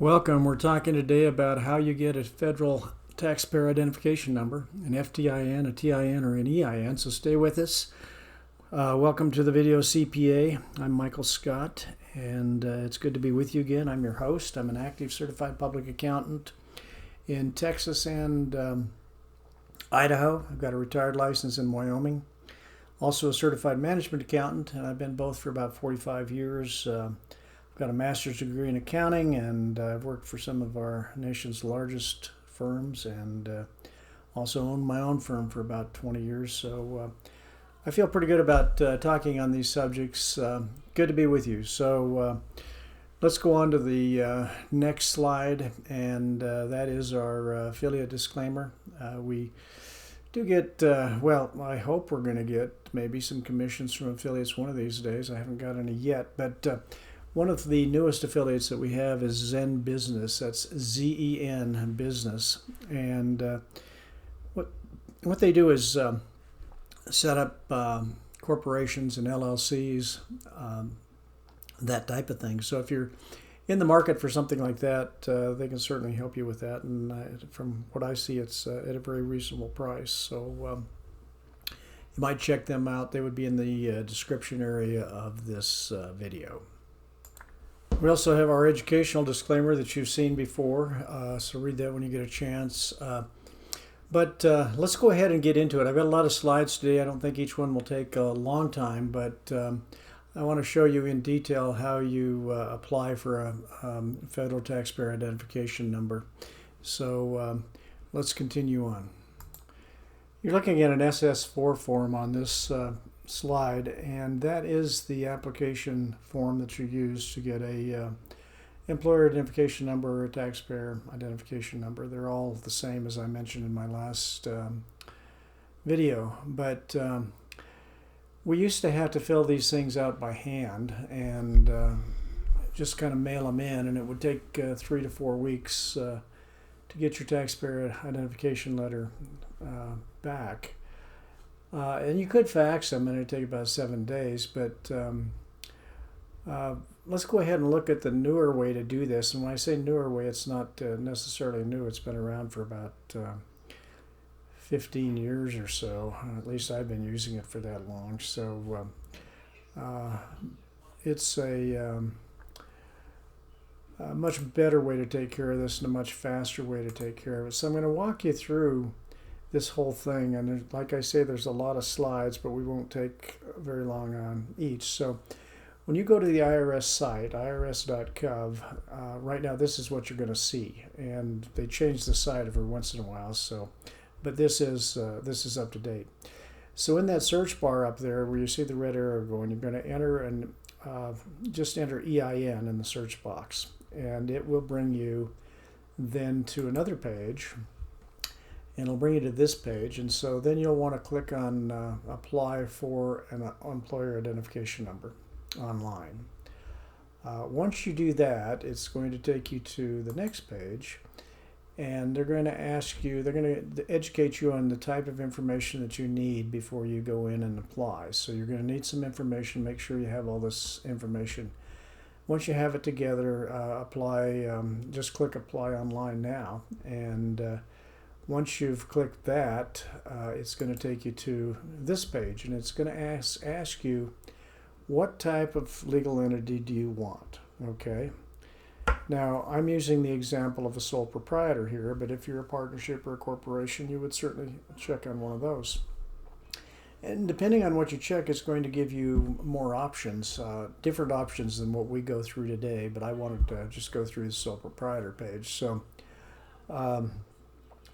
Welcome. We're talking today about how you get a federal taxpayer identification number, an FTIN, a TIN, or an EIN. So stay with us. Welcome to the Video CPA. I'm Michael Scott, and it's good to be with you again. I'm your host. I'm an active certified public accountant in Texas and Idaho. I've got a retired license in Wyoming. Also a certified management accountant, and I've been both for about 45 years. I've got a master's degree in accounting, and I've worked for some of our nation's largest firms, and also owned my own firm for about 20 years. So I feel pretty good about talking on these subjects. Good to be with you. So let's go on to the next slide, and that is our affiliate disclaimer. We do get, well, I hope we're going to get maybe some commissions from affiliates one of these days. I haven't got any yet, but one of the newest affiliates that we have is Zen Business. That's ZEN Business. And what they do is set up corporations and LLCs, that type of thing. So if you're in the market for something like that, they can certainly help you with that. And from what I see, it's at a very reasonable price. So you might check them out. They would be in the description area of this video. We also have our educational disclaimer that you've seen before, so read that when you get a chance. But let's go ahead and get into it. I've got a lot of slides today. I don't think each one will take a long time, but I want to show you in detail how you apply for a federal taxpayer identification number. So let's continue on. You're looking at an SS4 form on this slide, and that is the application form that you use to get a employer identification number or a taxpayer identification number. They're all the same, as I mentioned in my last video, but we used to have to fill these things out by hand and just kind of mail them in, and it would take 3 to 4 weeks to get your taxpayer identification letter back. And you could fax them, and it'd take about 7 days, but let's go ahead and look at the newer way to do this. And when I say newer way, it's not necessarily new. It's been around for about 15 years or so. At least I've been using it for that long. So it's a much better way to take care of this and a much faster way to take care of it. So I'm going to walk you through this whole thing, and like I say, there's a lot of slides, but we won't take very long on each. So when you go to the IRS site, irs.gov, right now this is what you're going to see, and they change the site every once in a while. So, but this is up to date. So in that search bar up there, where you see the red arrow going, you're going to enter and just enter EIN in the search box, and it will bring you then to another page. And it'll bring you to this page, and so then you'll want to click on apply for an employer identification number online. Once you do that, it's going to take you to the next page, and they're going to ask you, they're going to educate you on the type of information that you need before you go in and apply. So you're going to need some information. Make sure you have all this information. Once you have it together, apply. Just click apply online now, and once you've clicked that, it's going to take you to this page, and it's going to ask you, what type of legal entity do you want? Okay. Now, I'm using the example of a sole proprietor here, but if you're a partnership or a corporation, you would certainly check on one of those. And depending on what you check, it's going to give you more options, different options than what we go through today, but I wanted to just go through the sole proprietor page. So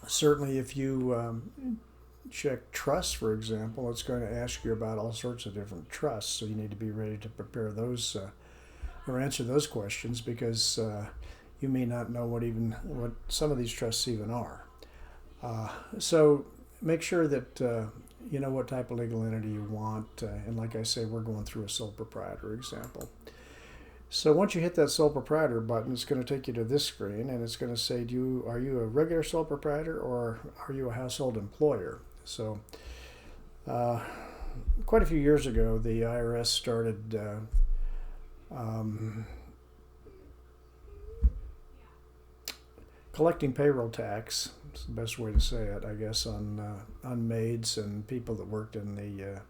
certainly if you check trusts, for example, it's going to ask you about all sorts of different trusts, so you need to be ready to prepare those or answer those questions, because you may not know what some of these trusts even are. So make sure that you know what type of legal entity you want, and like I say, we're going through a sole proprietor example. So once you hit that sole proprietor button, it's going to take you to this screen, and it's going to say, are you a regular sole proprietor or are you a household employer? So quite a few years ago, the IRS started collecting payroll tax. It's the best way to say it, I guess, on maids and people that worked in the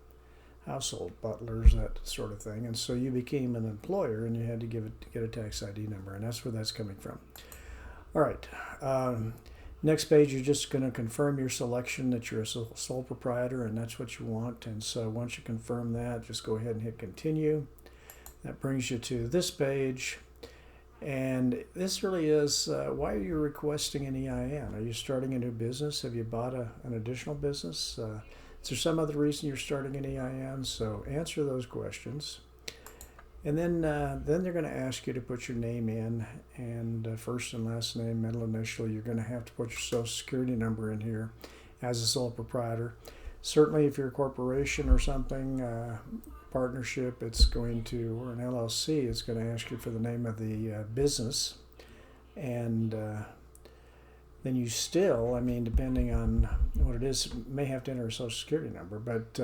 household, butlers, that sort of thing. And so you became an employer and you had to get a tax ID number, and that's where that's coming from. All right. Next page, you're just going to confirm your selection that you're a sole proprietor, and that's what you want. And so once you confirm that, just go ahead and hit continue. That brings you to this page. And this really is, why are you requesting an EIN? Are you starting a new business? Have you bought an additional business? Is there some other reason you're starting an EIN? So answer those questions. And then they're going to ask you to put your name in, and first and last name, middle initial. You're going to have to put your social security number in here as a sole proprietor. Certainly if you're a corporation or something, partnership, it's going to, or an LLC, it's going to ask you for the name of the business. And then you still, I mean, depending on what it is, may have to enter a social security number, but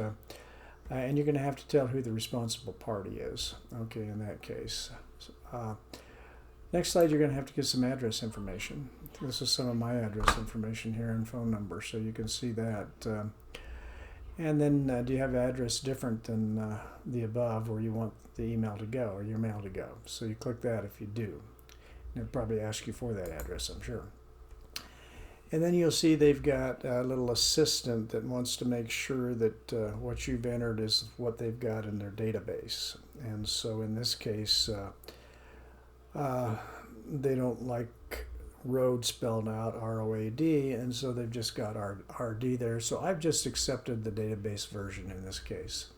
and you're going to have to tell who the responsible party is, okay, in that case. Next slide, you're going to have to get some address information. This is some of my address information here and phone number, so you can see that. And then do you have an address different than the above, where you want the email to go or your mail to go? So you click that if you do. And it'll probably ask you for that address, I'm sure. And then you'll see they've got a little assistant that wants to make sure that what you've entered is what they've got in their database. And so in this case, they don't like road spelled out, R-O-A-D, and so they've just got R-D there. So I've just accepted the database version in this case.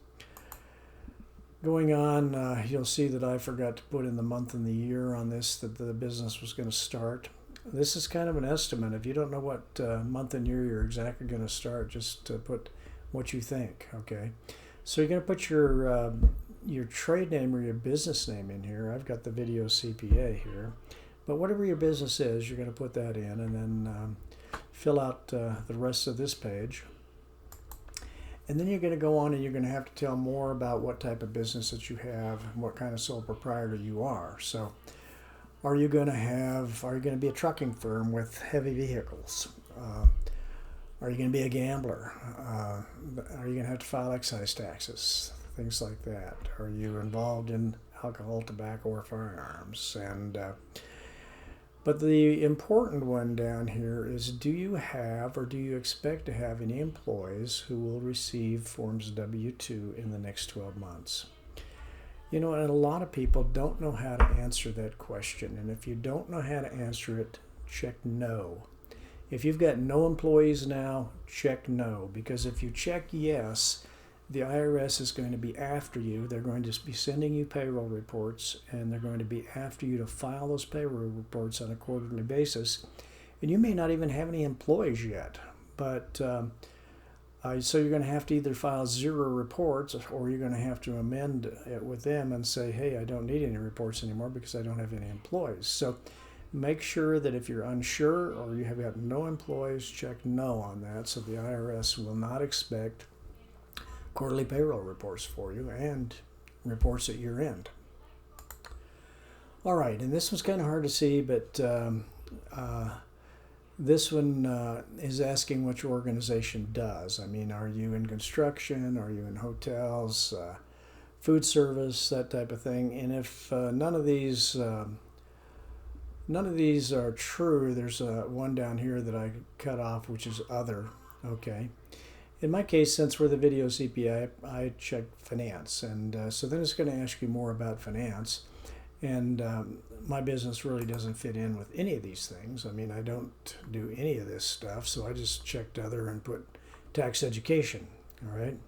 Going on, you'll see that I forgot to put in the month and the year on this, that the business was going to start. This is kind of an estimate. If you don't know what month and year you're exactly going to start, just put what you think, okay? So you're going to put your trade name or your business name in here. I've got the Video CPA here. But whatever your business is, you're going to put that in, and then fill out the rest of this page. And then you're going to go on and you're going to have to tell more about what type of business that you have and what kind of sole proprietor you are. So are you going to be a trucking firm with heavy vehicles? Are you going to be a gambler? Are you going to have to file excise taxes? Things like that. Are you involved in alcohol, tobacco, or firearms? And but the important one down here is, do you have or do you expect to have any employees who will receive Forms W-2 in the next 12 months? You know, and a lot of people don't know how to answer that question. And if you don't know how to answer it, check no. If you've got no employees now, check no. Because if you check yes, the IRS is going to be after you. They're going to be sending you payroll reports, and they're going to be after you to file those payroll reports on a quarterly basis. And you may not even have any employees yet. But so you're going to have to either file 0 reports, or you're going to have to amend it with them and say, hey, I don't need any reports anymore because I don't have any employees. So make sure that if you're unsure or you have got no employees, check no on that, so the IRS will not expect quarterly payroll reports for you and reports at year end. All right, and this was kind of hard to see, but this one is asking what your organization does. I mean, are you in construction? Are you in hotels, food service, that type of thing? And if none of these are true, there's one down here that I cut off, which is other. Okay. In my case, since we're the Video CPA, I checked finance, and so then it's going to ask you more about finance. And my business really doesn't fit in with any of these things. I mean, I don't do any of this stuff, so I just checked other and put tax education, all right?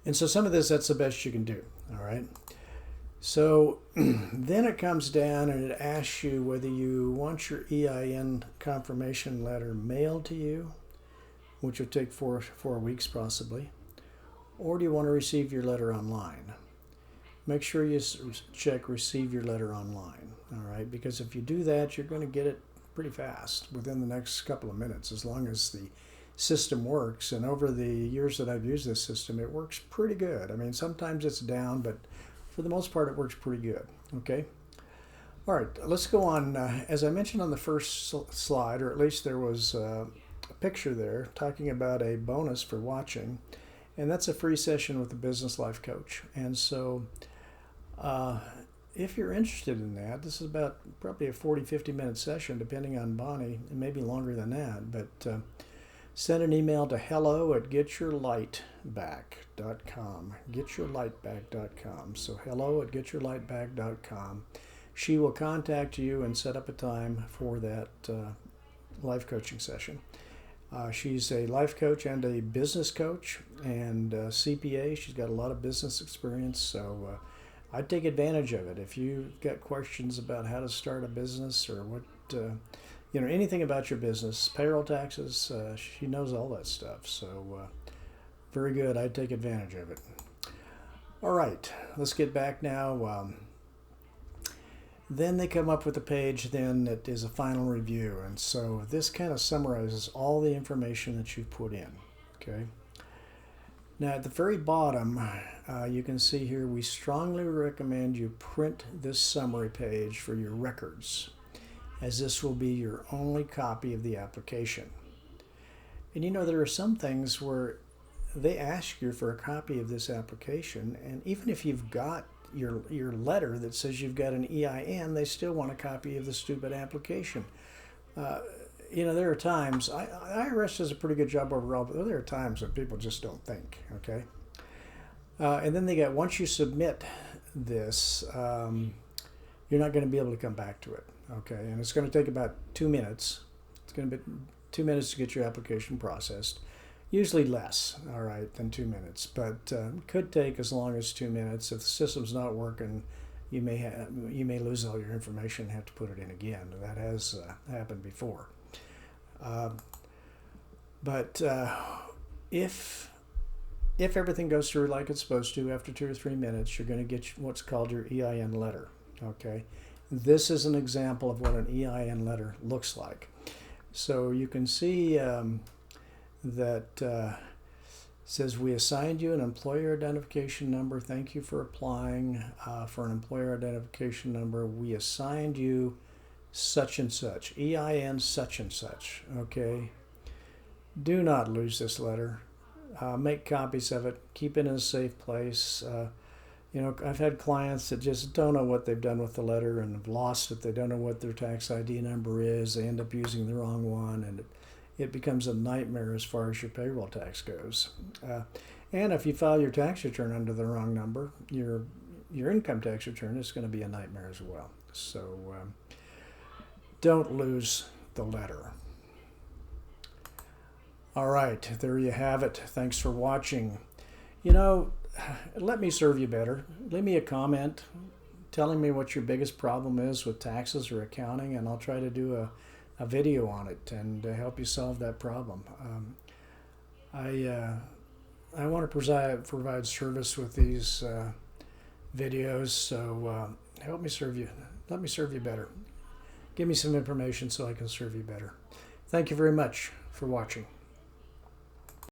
And so some of this, that's the best you can do, all right? So then it comes down and it asks you whether you want your EIN confirmation letter mailed to you, which will take four weeks possibly, or do you want to receive your letter online? Make sure you check receive your letter online, all right? Because if you do that, you're going to get it pretty fast within the next couple of minutes, as long as the system works. And over the years that I've used this system, it works pretty good. I mean, sometimes it's down, but for the most part, it works pretty good, okay? All right, let's go on. As I mentioned on the first slide, or at least there was a picture there talking about a bonus for watching, and that's a free session with a business life coach. And so if you're interested in that, this is about probably a 40-50 minute session depending on Bonnie, and maybe longer than that, but send an email to hello@getyourlightback.com, getyourlightback.com. So hello@getyourlightback.com. She will contact you and set up a time for that life coaching session. She's a life coach and a business coach and CPA. She's got a lot of business experience, so I'd take advantage of it. If you've got questions about how to start a business or what, anything about your business, payroll taxes, she knows all that stuff. So very good. I'd take advantage of it. All right, let's get back now. Then they come up with a page then that is a final review. And so this kind of summarizes all the information that you've put in. Okay. Now at the very bottom, you can see here, we strongly recommend you print this summary page for your records, as this will be your only copy of the application. And there are some things where they ask you for a copy of this application, and even if you've got your letter that says you've got an EIN, they still want a copy of the stupid application. There are times, IRS does a pretty good job overall, but there are times when people just don't think, okay? And then once you submit this, you're not going to be able to come back to it, okay? And it's going to take about 2 minutes. It's going to be 2 minutes to get your application processed. Usually less, all right, than 2 minutes, but could take as long as 2 minutes. If the system's not working, you may lose all your information and have to put it in again. That has happened before. But if everything goes through like it's supposed to, after 2 or 3 minutes, you're going to get what's called your EIN letter. Okay, this is an example of what an EIN letter looks like. So you can see that says, we assigned you an employer identification number. Thank you for applying for an employer identification number. We assigned you such and such, EIN such and such, okay? Do not lose this letter. Make copies of it. Keep it in a safe place. I've had clients that just don't know what they've done with the letter and have lost it. They don't know what their tax ID number is. They end up using the wrong one, and it becomes a nightmare as far as your payroll tax goes. And if you file your tax return under the wrong number, your income tax return is going to be a nightmare as well. So don't lose the letter. All right, there you have it. Thanks for watching. Let me serve you better. Leave me a comment telling me what your biggest problem is with taxes or accounting, and I'll try to do a video on it and help you solve that problem. I want to provide service with these videos, so help me serve you. Let me serve you better. Give me some information so I can serve you better. Thank you very much for watching.